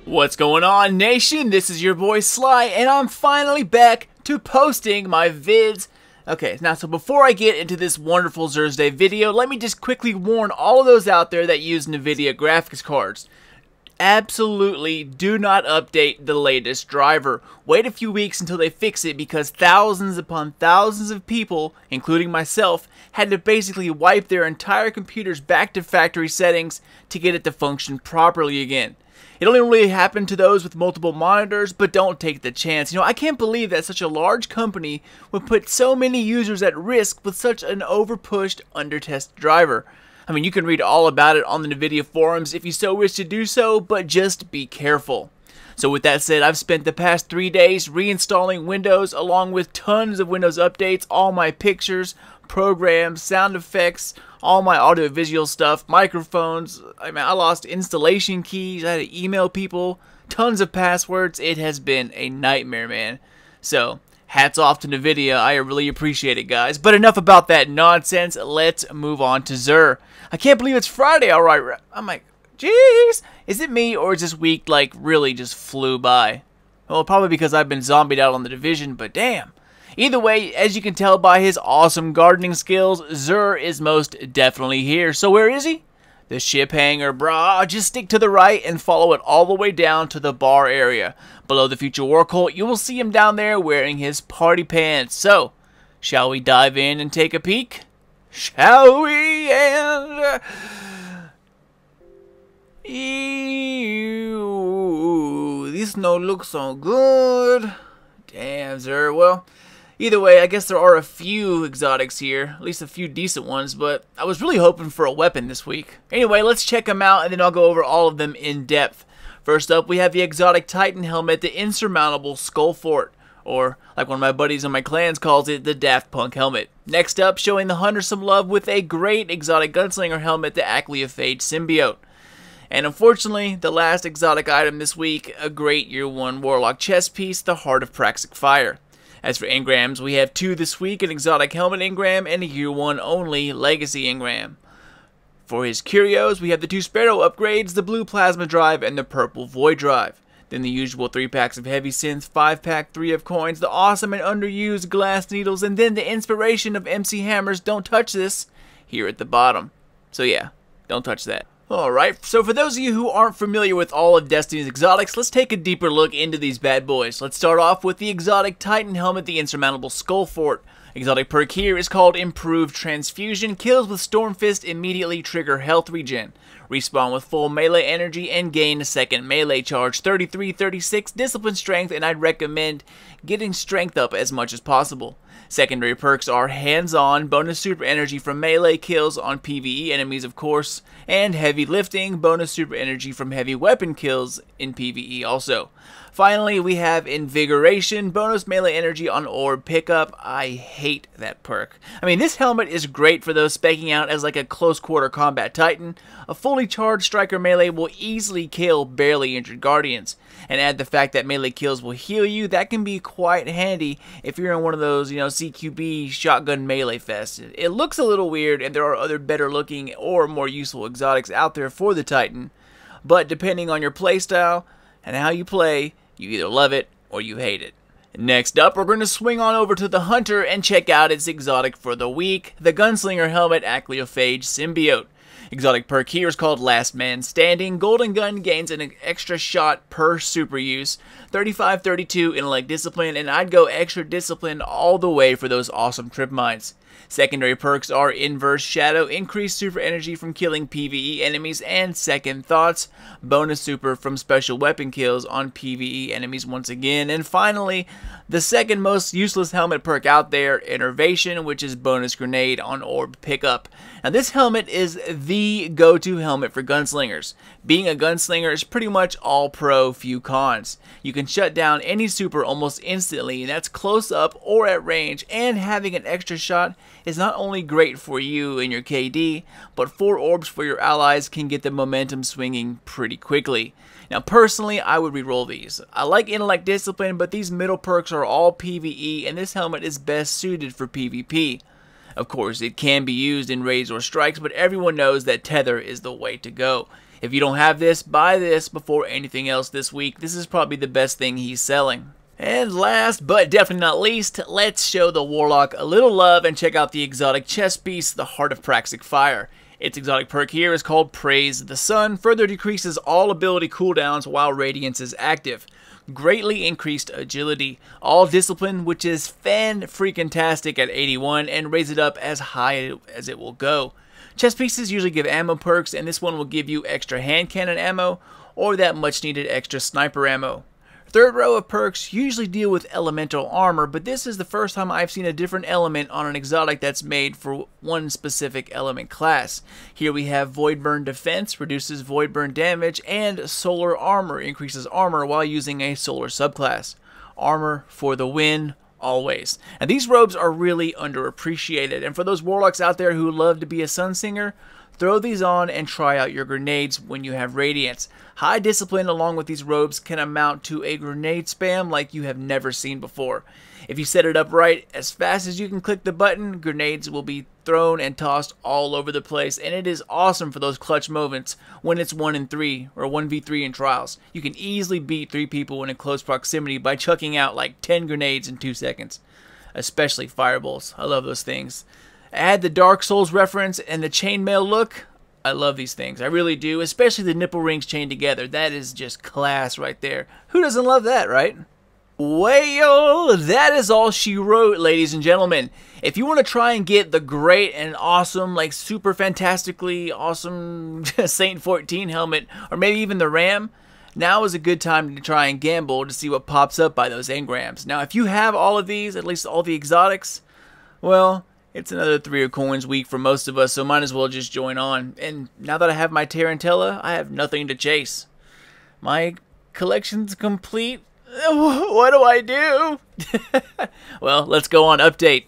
What's going on, nation? This is your boy Sly, and I'm finally back to posting my vids. Okay, now so before I get into this wonderful Xursday video, let me just quickly warn all of those out there that use NVIDIA graphics cards. Absolutely do not update the latest driver. Wait a few weeks until they fix it, because thousands upon thousands of people, including myself, had to basically wipe their entire computers back to factory settings to get it to function properly again. It only really happened to those with multiple monitors, but don't take the chance. You know, I can't believe that such a large company would put so many users at risk with such an overpushed, under-tested driver. I mean, you can read all about it on the NVIDIA forums if you so wish to do so, but just be careful. So with that said, I've spent the past 3 days reinstalling Windows along with tons of Windows updates, all my pictures, programs, sound effects, all my audio-visual stuff, microphones. I mean, I lost installation keys, I had to email people, tons of passwords. It has been a nightmare, man. So, hats off to NVIDIA, I really appreciate it, guys. But enough about that nonsense, let's move on to Xur. I can't believe it's Friday, alright. I'm like, jeez, is it me, or is this week, like, really just flew by? Well, probably because I've been zombied out on the Division, but damn. Either way, as you can tell by his awesome gardening skills, Xur is most definitely here. So where is he? The ship hangar, brah. Just stick to the right and follow it all the way down to the bar area. Below the future war cult, you will see him down there wearing his party pants. So, shall we dive in and take a peek? Shall we? And ew, this don't look so good. Damn, Xur. Well, either way, I guess there are a few exotics here, at least a few decent ones, but I was really hoping for a weapon this week. Anyway, let's check them out, and then I'll go over all of them in depth. First up, we have the exotic Titan helmet, the insurmountable Skull Fort, or like one of my buddies in my clans calls it, the Daft Punk helmet. Next up, showing the hunter some love with a great exotic gunslinger helmet, the Achlyophage symbiote. And unfortunately, the last exotic item this week, a great Year 1 Warlock chest piece, the Heart of Praxic Fire. As for engrams, we have two this week, an exotic helmet engram and a Year 1 only legacy engram. For his curios, we have the two Sparrow upgrades, the blue plasma drive and the purple void drive. Then the usual 3 packs of heavy synths, 5-pack 3 of coins, the awesome and underused glass needles, and then the inspiration of MC Hammer's Don't Touch This here at the bottom. So yeah, don't touch that. Alright, so for those of you who aren't familiar with all of Destiny's exotics, let's take a deeper look into these bad boys. Let's start off with the exotic Titan helmet, the insurmountable Skull Fort. Exotic perk here is called Improved Transfusion. Kills with Stormfist immediately trigger health regen. Respawn with full melee energy and gain a second melee charge. 33, 36 discipline strength, and I'd recommend getting strength up as much as possible. Secondary perks are hands-on, bonus super energy from melee kills on PvE enemies of course, and heavy lifting, bonus super energy from heavy weapon kills in PvE also. Finally, we have Invigoration, bonus melee energy on orb pickup. I hate that perk. I mean, this helmet is great for those speccing out as like a close quarter combat titan. A fully charged striker melee will easily kill barely injured guardians. And add the fact that melee kills will heal you, that can be quite handy if you're in one of those, you know, CQB shotgun melee fests. It looks a little weird, and there are other better looking or more useful exotics out there for the Titan. But depending on your playstyle and how you play, you either love it or you hate it. Next up, we're going to swing on over to the Hunter and check out its exotic for the week, the Gunslinger Helmet Achlyophage Symbiote. Exotic perk here is called Last Man Standing. Golden Gun gains an extra shot per super use. 35-32 intellect discipline, and I'd go extra discipline all the way for those awesome trip mines. Secondary perks are Inverse Shadow, increased super energy from killing PvE enemies, and Second Thoughts, bonus super from special weapon kills on PvE enemies once again. And finally, the second most useless helmet perk out there, Innervation, which is bonus grenade on orb pickup. Now this helmet is the go-to helmet for gunslingers. Being a gunslinger is pretty much all pro, few cons. You can shut down any super almost instantly, and that's close up or at range, and having an extra shot is not only great for you and your KD, but 4 orbs for your allies can get the momentum swinging pretty quickly. Now personally, I would reroll these. I like intellect discipline, but these middle perks are all PvE, and this helmet is best suited for PvP. Of course, it can be used in raids or strikes, but everyone knows that tether is the way to go. If you don't have this, buy this before anything else this week. This is probably the best thing he's selling. And last, but definitely not least, let's show the Warlock a little love and check out the exotic chest piece, the Heart of Praxic Fire. Its exotic perk here is called Praise the Sun, further decreases all ability cooldowns while Radiance is active. Greatly increased agility, all discipline, which is fan-freaking-tastic at 81, and raise it up as high as it will go. Chest pieces usually give ammo perks, and this one will give you extra hand cannon ammo, or that much needed extra sniper ammo. Third row of perks usually deal with elemental armor, but this is the first time I've seen a different element on an exotic that's made for one specific element class. Here we have Void Burn Defense, reduces Void Burn damage, and Solar Armor, increases armor while using a solar subclass. Armor for the win, always. And these robes are really underappreciated, and for those warlocks out there who love to be a Sunsinger, throw these on and try out your grenades when you have Radiance. High discipline along with these robes can amount to a grenade spam like you have never seen before. If you set it up right, as fast as you can click the button, grenades will be thrown and tossed all over the place, and it is awesome for those clutch moments when it's 1 in 3 or 1v3 in trials. You can easily beat 3 people in close proximity by chucking out like 10 grenades in 2 seconds. Especially fireballs. I love those things. Add the Dark Souls reference and the chainmail look. I love these things. I really do. Especially the nipple rings chained together. That is just class right there. Who doesn't love that, right? Well, that is all she wrote, ladies and gentlemen. If you want to try and get the great and awesome, like super fantastically awesome Saint 14 helmet, or maybe even the Ram, now is a good time to try and gamble to see what pops up by those engrams. Now, if you have all of these, at least all the exotics, well, it's another 3 coins week for most of us, so might as well just join on. And now that I have my Tarantella, I have nothing to chase. My collection's complete. What do I do? Well, let's go on update.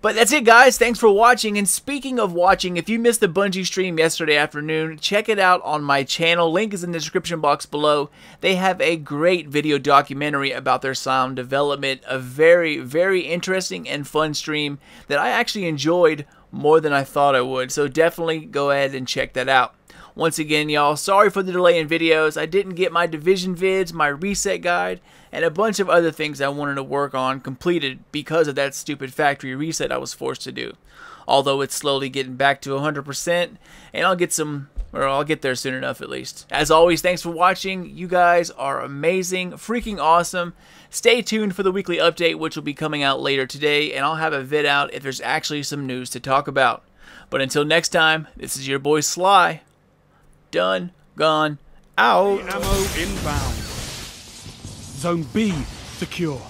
But that's it, guys. Thanks for watching. And speaking of watching, if you missed the Bungie stream yesterday afternoon, check it out on my channel. Link is in the description box below. They have a great video documentary about their sound development. A very, very interesting and fun stream that I actually enjoyed more than I thought I would. So definitely go ahead and check that out. Once again, y'all, sorry for the delay in videos. I didn't get my division vids, my reset guide, and a bunch of other things I wanted to work on completed because of that stupid factory reset I was forced to do. Although it's slowly getting back to 100%, and I'll get there soon enough at least. As always, thanks for watching. You guys are amazing, freaking awesome. Stay tuned for the weekly update, which will be coming out later today, and I'll have a vid out if there's actually some news to talk about. But until next time, this is your boy Sly. Done, gone, out. Ammo inbound. Zone B secure.